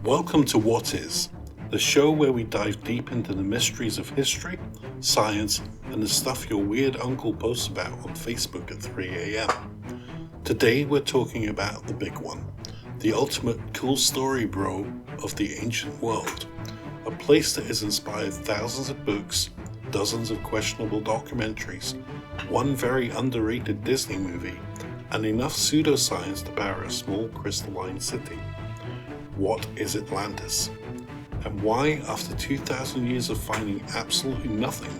Welcome to What Is, the show where we dive deep into the mysteries of history, science, and the stuff your weird uncle posts about on Facebook at 3 a.m. Today we're talking about the big one, the ultimate cool story bro of the ancient world, a place that has inspired thousands of books, dozens of questionable documentaries, one very underrated Disney movie, and enough pseudoscience to power a small crystalline city. What is Atlantis? And why, after 2,000 years of finding absolutely nothing,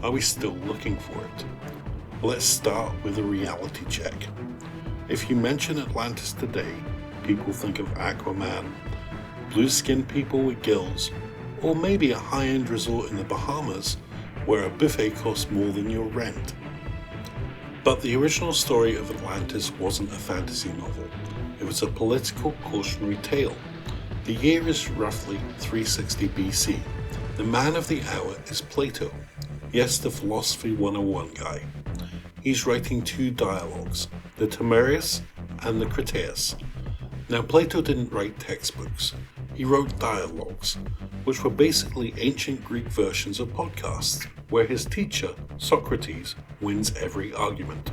are we still looking for it? Let's start with a reality check. If you mention Atlantis today, people think of Aquaman, blue-skinned people with gills, or maybe a high-end resort in the Bahamas where a buffet costs more than your rent. But the original story of Atlantis wasn't a fantasy novel. It was a political cautionary tale. The year is roughly 360 BC. The man of the hour is Plato. Yes, the Philosophy 101 guy. He's writing two dialogues, the Timaeus and the Critias. Now, Plato didn't write textbooks. He wrote dialogues, which were basically ancient Greek versions of podcasts, where his teacher, Socrates, wins every argument.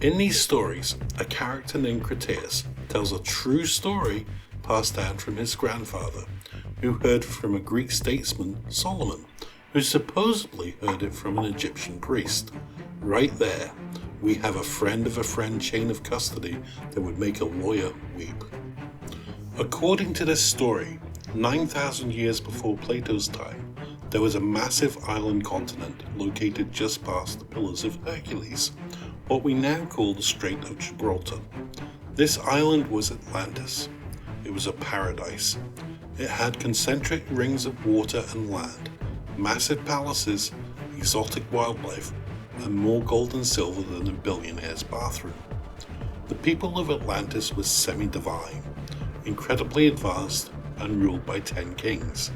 In these stories, a character named Critias tells a true story passed down from his grandfather, who heard from a Greek statesman, Solomon, who supposedly heard it from an Egyptian priest. Right there, we have a friend of a friend chain of custody that would make a lawyer weep. According to this story, 9,000 years before Plato's time, there was a massive island continent located just past the Pillars of Hercules, what we now call the Strait of Gibraltar. This island was Atlantis. It was a paradise. It had concentric rings of water and land, massive palaces, exotic wildlife, and more gold and silver than a billionaire's bathroom. The people of Atlantis were semi-divine, incredibly advanced, and ruled by 10 kings.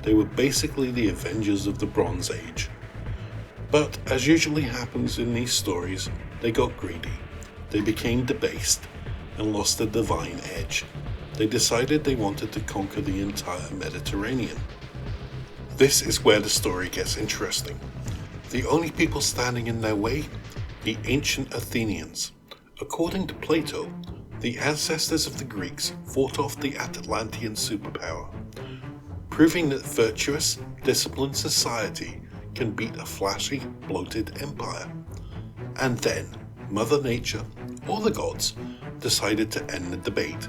They were basically the Avengers of the Bronze Age. But, as usually happens in these stories, they got greedy. They became debased and lost their divine edge. They decided they wanted to conquer the entire Mediterranean. This is where the story gets interesting. The only people standing in their way? The ancient Athenians. According to Plato, the ancestors of the Greeks fought off the Atlantean superpower, proving that virtuous, disciplined society can beat a flashy, bloated empire. And then, Mother Nature, or the gods, decided to end the debate.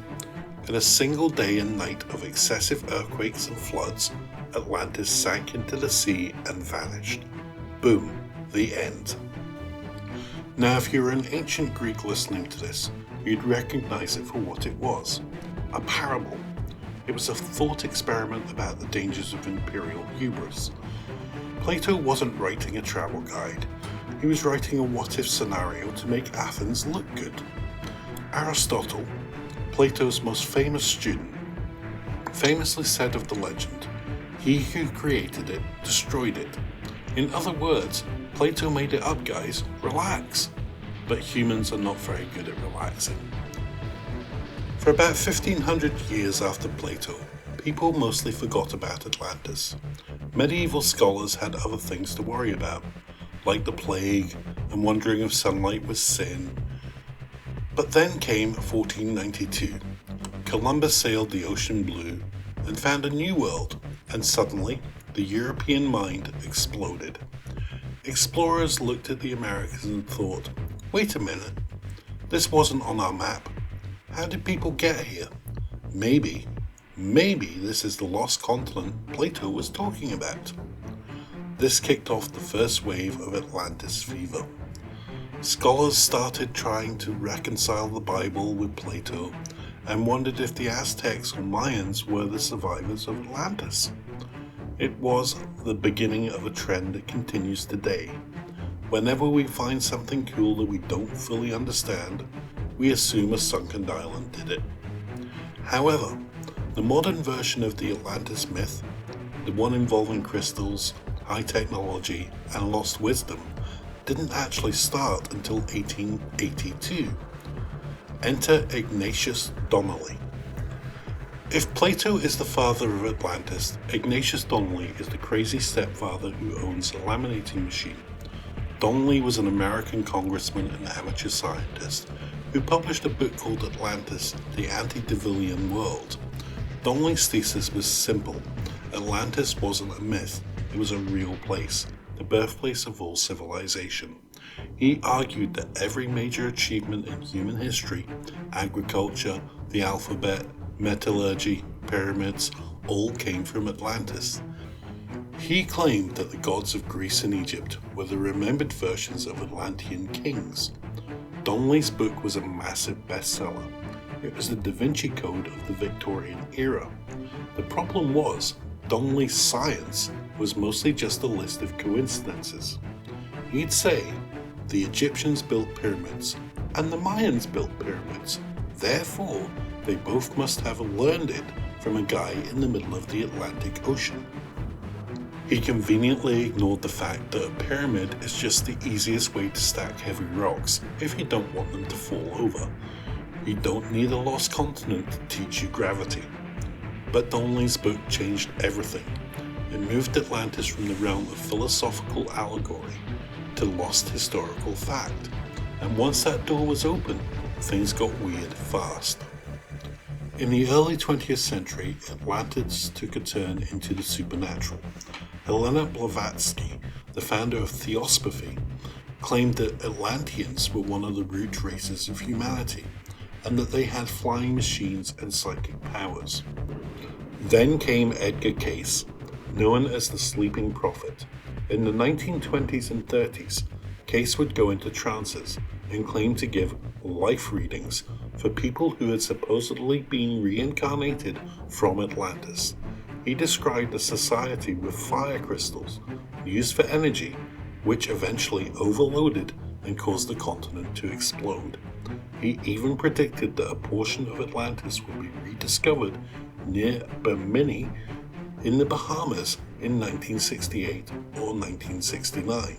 In a single day and night of excessive earthquakes and floods, Atlantis sank into the sea and vanished. Boom, the end. Now, if you're an ancient Greek listening to this, you'd recognize it for what it was, a parable. It was a thought experiment about the dangers of imperial hubris. Plato wasn't writing a travel guide. He was writing a what-if scenario to make Athens look good. Aristotle, Plato's most famous student, famously said of the legend, "He who created it destroyed it." In other words, Plato made it up, guys. Relax. But humans are not very good at relaxing. For about 1,500 years after Plato, people mostly forgot about Atlantis. Medieval scholars had other things to worry about, like the plague and wondering if sunlight was sin. But then came 1492. Columbus sailed the ocean blue and found a new world, and suddenly the European mind exploded. Explorers looked at the Americans and thought, wait a minute, this wasn't on our map. How did people get here? Maybe this is the lost continent Plato was talking about. This kicked off the first wave of Atlantis fever. Scholars started trying to reconcile the Bible with Plato and wondered if the Aztecs or Mayans were the survivors of Atlantis. It was the beginning of a trend that continues today. Whenever we find something cool that we don't fully understand, we assume a sunken island did it. However, the modern version of the Atlantis myth, the one involving crystals, high technology, and lost wisdom, didn't actually start until 1882. Enter Ignatius Donnelly. If Plato is the father of Atlantis, Ignatius Donnelly is the crazy stepfather who owns a laminating machine. Donnelly was an American congressman and amateur scientist who published a book called Atlantis, the Antediluvian World. Donnelly's thesis was simple. Atlantis wasn't a myth, it was a real place, the birthplace of all civilization. He argued that every major achievement in human history, agriculture, the alphabet, metallurgy, pyramids, all came from Atlantis. He claimed that the gods of Greece and Egypt were the remembered versions of Atlantean kings. Donnelly's book was a massive bestseller. It was the Da Vinci Code of the Victorian era. The problem was, Donnelly's science was mostly just a list of coincidences. He'd say, the Egyptians built pyramids, and the Mayans built pyramids. Therefore, they both must have learned it from a guy in the middle of the Atlantic Ocean. He conveniently ignored the fact that a pyramid is just the easiest way to stack heavy rocks if you don't want them to fall over. You don't need a lost continent to teach you gravity. But Donnelly's book changed everything. It moved Atlantis from the realm of philosophical allegory to lost historical fact. And once that door was open, things got weird fast. In the early 20th century, Atlantis took a turn into the supernatural. Helena Blavatsky, the founder of Theosophy, claimed that Atlanteans were one of the root races of humanity, and that they had flying machines and psychic powers. Then came Edgar Cayce, known as the Sleeping Prophet. In the 1920s and 30s, Cayce would go into trances and claim to give life readings for people who had supposedly been reincarnated from Atlantis. He described a society with fire crystals used for energy, which eventually overloaded and caused the continent to explode. He even predicted that a portion of Atlantis would be rediscovered near Bimini in the Bahamas in 1968 or 1969.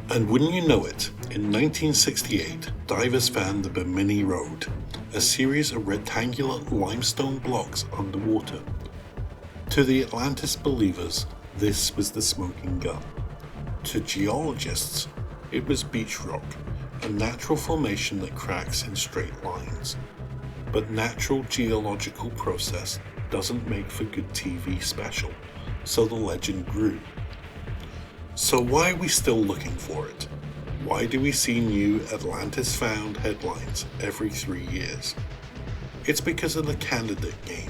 And wouldn't you know it, in 1968, divers found the Bimini Road, a series of rectangular limestone blocks underwater. To the Atlantis believers, this was the smoking gun. To geologists, it was beach rock, a natural formation that cracks in straight lines. But natural geological process doesn't make for good TV special, so the legend grew. So why are we still looking for it? Why do we see new Atlantis found headlines every 3 years? It's because of the candidate game.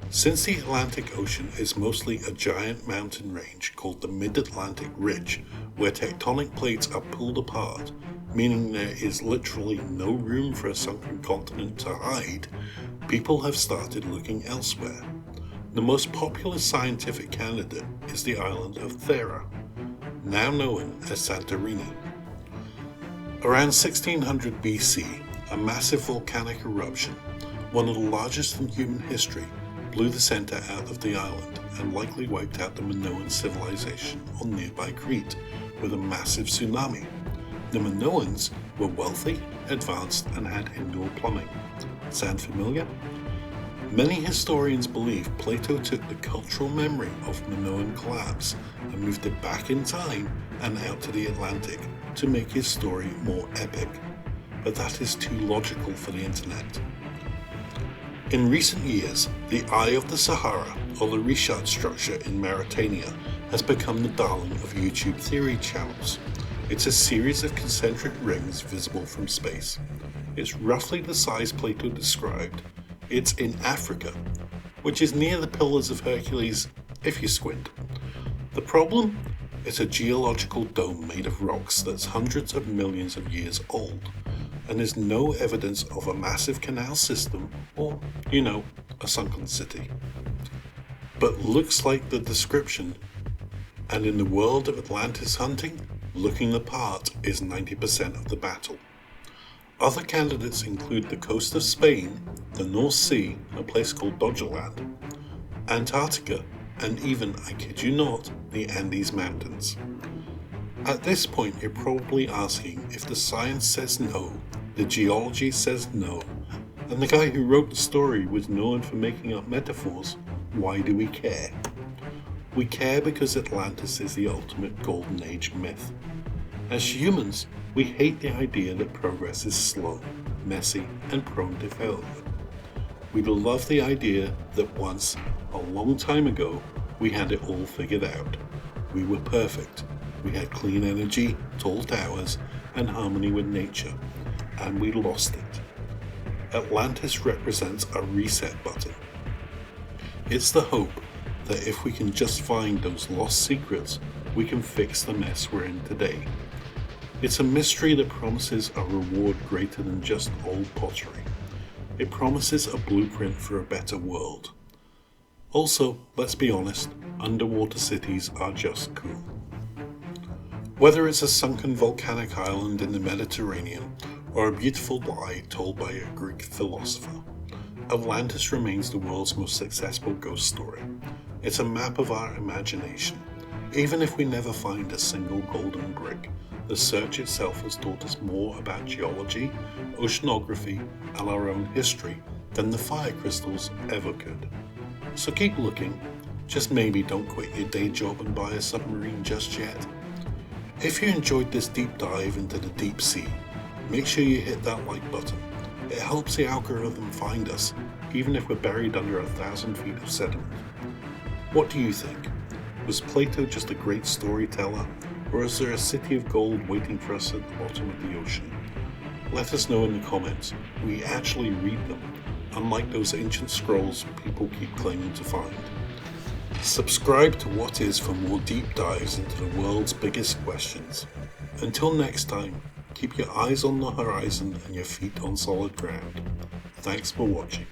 Since the Atlantic Ocean is mostly a giant mountain range called the Mid-Atlantic Ridge, where tectonic plates are pulled apart, meaning there is literally no room for a sunken continent to hide, people have started looking elsewhere. The most popular scientific candidate is the island of Thera, now known as Santorini. Around 1600 BC, a massive volcanic eruption, one of the largest in human history, blew the center out of the island and likely wiped out the Minoan civilization on nearby Crete with a massive tsunami. The Minoans were wealthy, advanced, and had indoor plumbing. Sound familiar? Many historians believe Plato took the cultural memory of Minoan collapse and moved it back in time and out to the Atlantic to make his story more epic. But that is too logical for the internet. In recent years, the Eye of the Sahara, or the Richat structure in Mauritania, has become the darling of YouTube theory channels. It's a series of concentric rings visible from space. It's roughly the size Plato described. It's in Africa, which is near the Pillars of Hercules if you squint. The problem? It's a geological dome made of rocks that's hundreds of millions of years old, and there's no evidence of a massive canal system or, a sunken city. But looks like the description, and in the world of Atlantis hunting, looking the part is 90% of the battle. Other candidates include the coast of Spain, the North Sea, a place called Dodgerland, Antarctica, and even, I kid you not, the Andes Mountains. At this point, you're probably asking if the science says no, the geology says no, and the guy who wrote the story was known for making up metaphors, why do we care? We care because Atlantis is the ultimate Golden Age myth. As humans, we hate the idea that progress is slow, messy, and prone to failure. We love the idea that once, a long time ago, we had it all figured out. We were perfect. We had clean energy, tall towers, and harmony with nature, and we lost it. Atlantis represents a reset button. It's the hope that if we can just find those lost secrets, we can fix the mess we're in today. It's a mystery that promises a reward greater than just old pottery. It promises a blueprint for a better world. Also, let's be honest, underwater cities are just cool. Whether it's a sunken volcanic island in the Mediterranean or a beautiful lie told by a Greek philosopher, Atlantis remains the world's most successful ghost story. It's a map of our imagination. Even if we never find a single golden brick, the search itself has taught us more about geology, oceanography, and our own history than the fire crystals ever could. So keep looking. Just maybe don't quit your day job and buy a submarine just yet. If you enjoyed this deep dive into the deep sea, make sure you hit that like button. It helps the algorithm find us, even if we're buried under 1,000 feet of sediment. What do you think? Was Plato just a great storyteller, or is there a city of gold waiting for us at the bottom of the ocean? Let us know in the comments. We actually read them, unlike those ancient scrolls people keep claiming to find. Subscribe to What Is for more deep dives into the world's biggest questions. Until next time, keep your eyes on the horizon and your feet on solid ground. Thanks for watching.